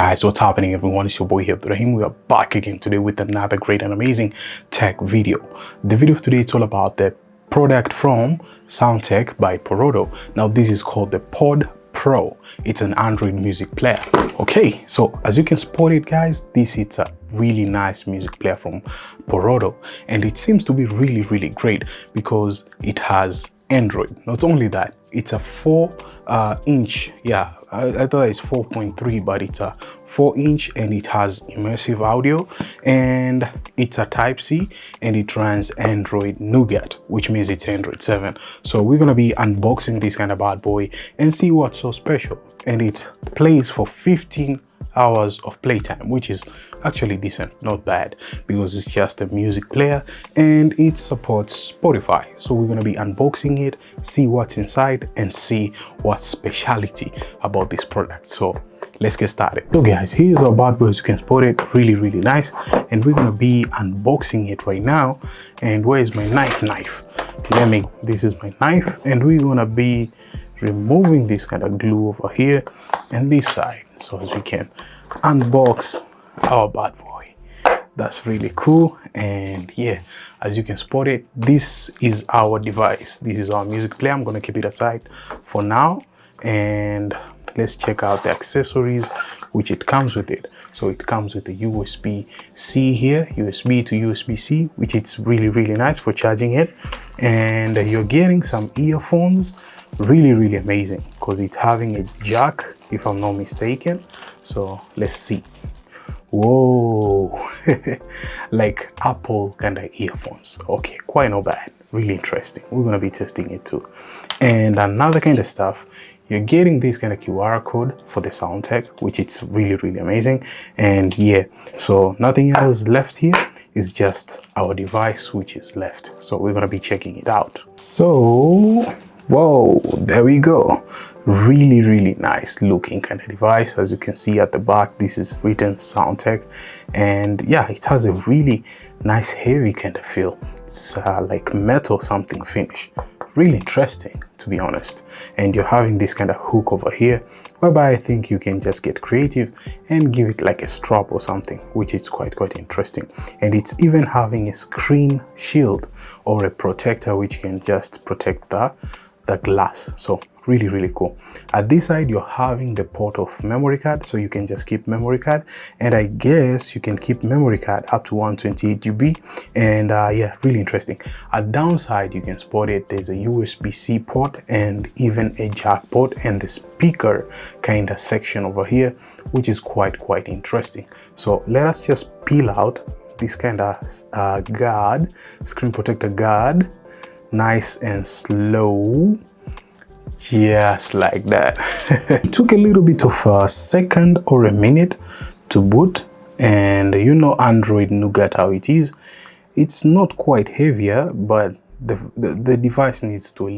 Guys, what's happening everyone? It's your boy here, Ibrahim. We are back again today with another great and amazing tech video. The video of today is all about the product from Soundtec by Porodo. Now this is called the Pod Pro. It's an Android music player. Okay, so as you can spot it guys, this is a really nice music player from Porodo, and it seems to be really great because it has Android. Not only that, it's a 4-inch, I thought it's 4.3, but it's a 4-inch, and it has immersive audio, and it's a Type-C, and it runs Android Nougat, which means it's Android 7. So we're gonna be unboxing this kind of bad boy and see what's so special. And it plays for 15 hours of playtime, which is actually decent, not bad, because it's just a music player and it supports Spotify. So we're going to be unboxing it, see what's inside, and see what's speciality about this product. So let's get started. So guys, here's our bad boy. As you can spot it, really nice, and we're going to be unboxing it right now. And where's my knife? This is my knife, and we're going to be removing this kind of glue over here and this side, so as we can unbox our bad boy. That's really cool. And yeah, as you can spot it, this is our device. This is our music player. I'm gonna keep it aside for now, and let's check out the accessories which it comes with it. So it comes with a USB-C here, USB to USB-C, which is really nice for charging it. And you're getting some earphones, really amazing, because it's having a jack, if I'm not mistaken. So let's see. Whoa, like Apple kind of earphones. Okay, quite not bad, really interesting. We're gonna be testing it too. And another kind of stuff, you're getting this kind of QR code for the Soundtec, which is really amazing. And yeah, so nothing else left here. It's just our device which is left. So we're gonna be checking it out. So whoa, there we go. Really nice looking kind of device. As you can see at the back, this is written Soundtec, and yeah, it has a really nice heavy kind of feel. It's like metal something finish. Really interesting, to be honest. And you're having this kind of hook over here, whereby I think you can just get creative and give it like a strap or something, which is quite interesting. And it's even having a screen shield or a protector which can just protect the glass. So really cool. At this side, you're having the port of memory card, so you can just keep memory card, and I guess you can keep memory card up to 128 GB. And yeah, really interesting. At downside, you can spot it, there's a USB-C port and even a jack port, and the speaker kind of section over here, which is quite interesting. So let us just peel out this kind of guard, screen protector guard, nice and slow, just like that. It took a little bit of a second or a minute to boot, and you know Android Nougat how it is. It's not quite heavier, but the device needs to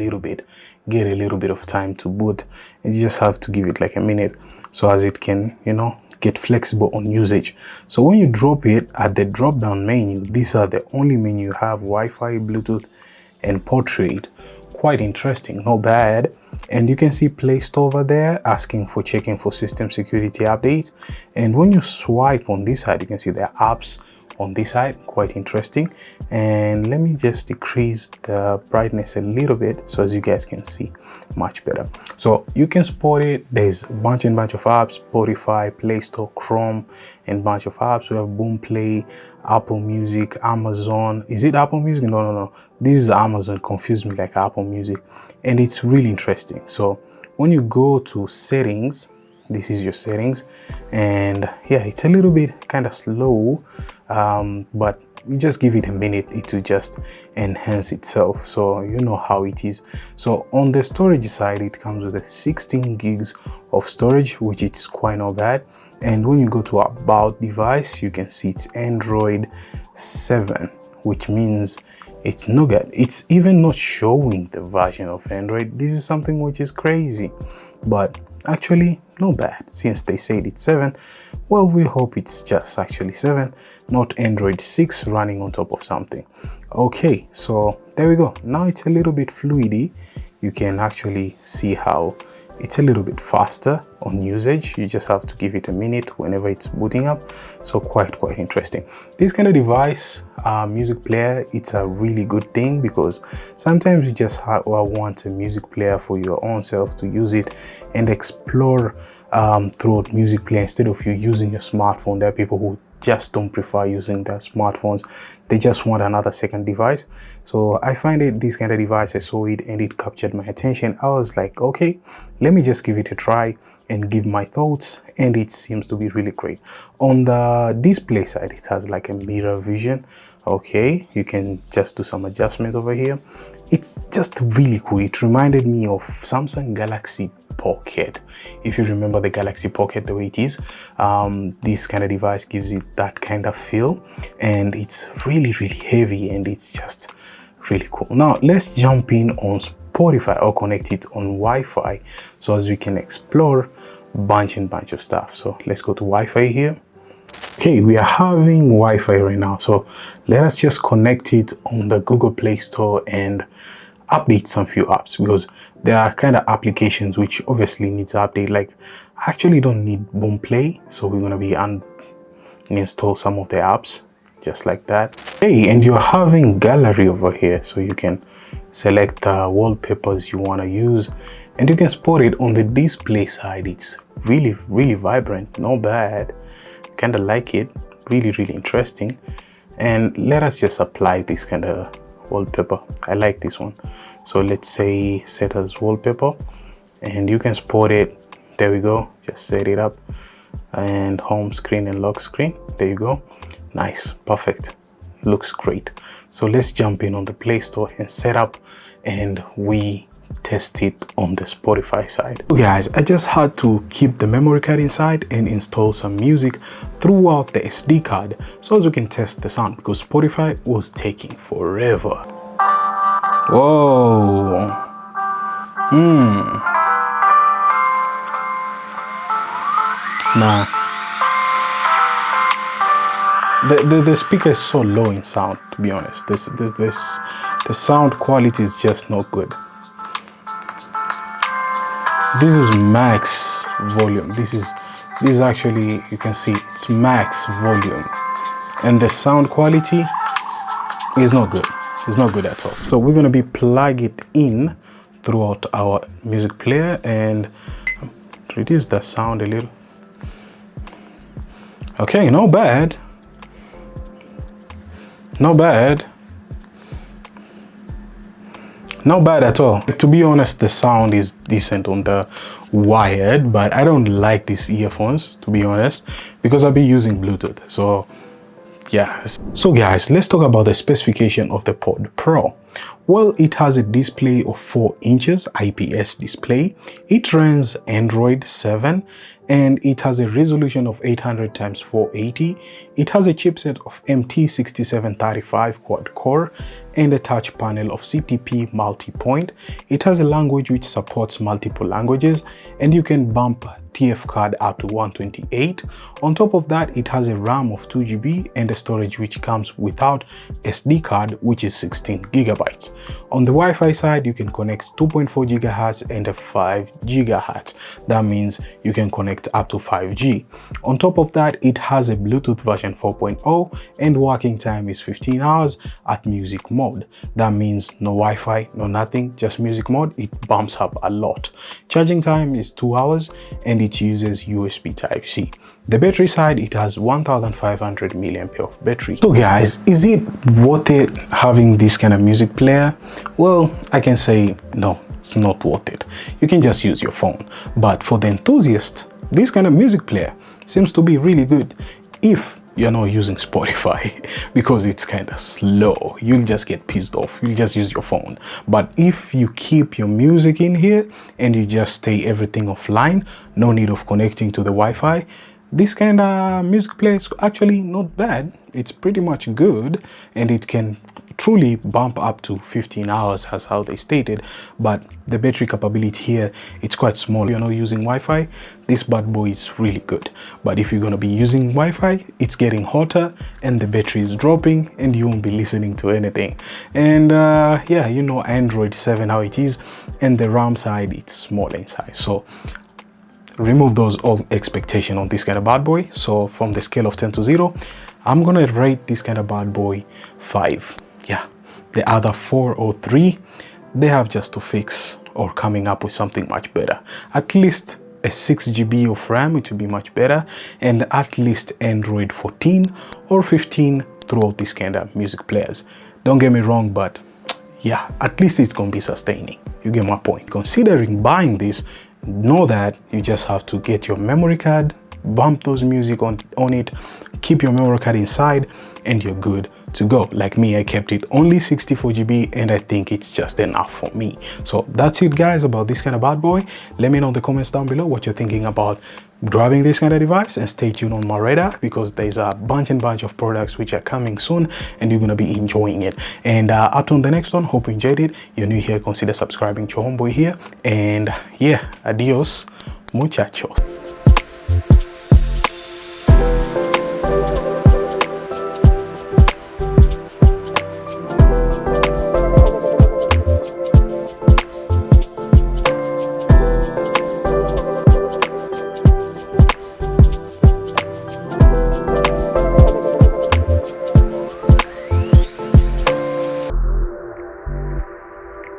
get a little bit of time to boot, and you just have to give it like a minute so as it can, you know, get flexible on usage. So when you drop it at the drop down menu, these are the only menu you have: Wi-Fi, Bluetooth, and portrait. Quite interesting, not bad. And you can see Play Store over there asking for checking for system security updates. And when you swipe on this side, you can see there are apps on this side. Quite interesting. And let me just decrease the brightness a little bit so as you guys can see much better. So you can spot it, there's a bunch of apps: Spotify, Play Store, Chrome, and bunch of apps. We have Boomplay, Apple Music, Amazon. Is it Apple Music? No, this is Amazon. Confused me like Apple Music. And it's really interesting. So when you go to settings, this is your settings, and yeah, it's a little bit kind of slow, but you just give it a minute, it will just enhance itself. So you know how it is. So on the storage side, it comes with a 16 gigs of storage, which is quite not bad. And when you go to about device, you can see it's Android 7, which means it's Nougat. It's even not showing the version of Android. This is something which is crazy, but actually not bad since they said it's 7. Well, we hope it's just actually 7, not Android 6 running on top of something. Okay, so there we go. Now it's a little bit fluidy. You can actually see how it's a little bit faster on usage. You just have to give it a minute whenever it's booting up. So quite interesting. This kind of device, music player, it's a really good thing because sometimes you just want a music player for your own self to use it and explore throughout music player instead of you using your smartphone. There are people who just don't prefer using their smartphones. They just want another second device. So I find it, this kind of device, I saw it and it captured my attention. I was like, okay, let me just give it a try and give my thoughts, and it seems to be really great. On the display side, it has like a mirror vision. Okay, you can just do some adjustment over here. It's just really cool. It reminded me of Samsung Galaxy Pocket. If you remember the Galaxy Pocket, the way it is, this kind of device gives it that kind of feel, and it's really heavy, and it's just really cool. Now let's jump in on Spotify or connect it on Wi-Fi so as we can explore bunch of stuff. So let's go to Wi-Fi here. Okay, we are having Wi-Fi right now, so let us just connect it on the Google Play Store and update some few apps, because there are kind of applications which obviously need to update. Like, I actually don't need Boom Play, so we're gonna be uninstall some of the apps just like that. Hey, and you're having gallery over here, so you can select the wallpapers you want to use, and you can spot it on the display side. It's really vibrant, not bad. Kind of like it, really interesting. And let us just apply this kind of wallpaper. I like this one, so let's say set as wallpaper, and you can spot it. There we go. Just set it up, and home screen and lock screen. There you go. Nice, perfect, looks great. So let's jump in on the Play Store and set up, and we test it on the Spotify side. So guys, I just had to keep the memory card inside and install some music throughout the SD card so as we can test the sound, because Spotify was taking forever. Whoa. Nah. The speaker is so low in sound, to be honest. The sound quality is just not good. This is max volume. This is actually, you can see it's max volume, and the sound quality is not good. It's not good at all. So we're going to be plug it in throughout our music player and reduce the sound a little. Okay, not bad. Not bad. Not bad at all. To be honest, the sound is decent on the wired, but I don't like these earphones, to be honest, because I'll be using Bluetooth. So yeah. So guys, let's talk about the specification of the Pod Pro. Well, it has a display of 4 inches IPS display. It runs Android 7, and it has a resolution of 800 x 480. It has a chipset of MT6735 quad core and a touch panel of CTP multi-point. It has a language which supports multiple languages, and you can bump TF card up to 128. On top of that, it has a RAM of 2 GB and a storage which comes without SD card, which is 16 GB. On the Wi-Fi side, you can connect 2.4 GHz and a 5 GHz. That means you can connect up to 5G. On top of that, it has a Bluetooth version 4.0, and working time is 15 hours at music mode. That means no Wi-Fi, no nothing, just music mode. It bumps up a lot. Charging time is 2 hours, and it uses USB Type-C. The battery side, it has 1500 mAh of battery. So guys, is it worth it having this kind of music player? Well, I can say no, it's not worth it. You can just use your phone. But for the enthusiast, this kind of music player seems to be really good if you're not using Spotify, because it's kind of slow. You'll just get pissed off. You'll just use your phone. But if you keep your music in here and you just stay everything offline, no need of connecting to the Wi-Fi, this kind of music player is actually not bad. It's pretty much good, and it can truly bump up to 15 hours as how they stated, but the battery capability here, it's quite small. If you're not using Wi-Fi, this bad boy is really good. But if you're going to be using Wi-Fi, it's getting hotter and the battery is dropping and you won't be listening to anything. And yeah, you know Android 7 how it is, and the RAM side, it's small in size. So remove those old expectations on this kind of bad boy. So from the scale of 10 to 0, I'm gonna rate this kind of bad boy 5. Yeah, the other 4 or 3, they have just to fix or coming up with something much better. At least a 6 GB of RAM, it would be much better, and at least Android 14 or 15 throughout this kind of music players. Don't get me wrong, but yeah, at least it's gonna be sustaining. You get my point. Considering buying this, know that you just have to get your memory card, bump those music on it, keep your memory card inside, and you're good to go. Like me, I kept it only 64 GB and I think it's just enough for me. So that's it guys about this kind of bad boy. Let me know in the comments down below what you're thinking about grabbing this kind of device, and stay tuned on my radar because there's a bunch of products which are coming soon and you're gonna be enjoying it. And up on the next one, hope you enjoyed it. You're new here, consider subscribing to your homeboy here, and yeah, adios muchachos.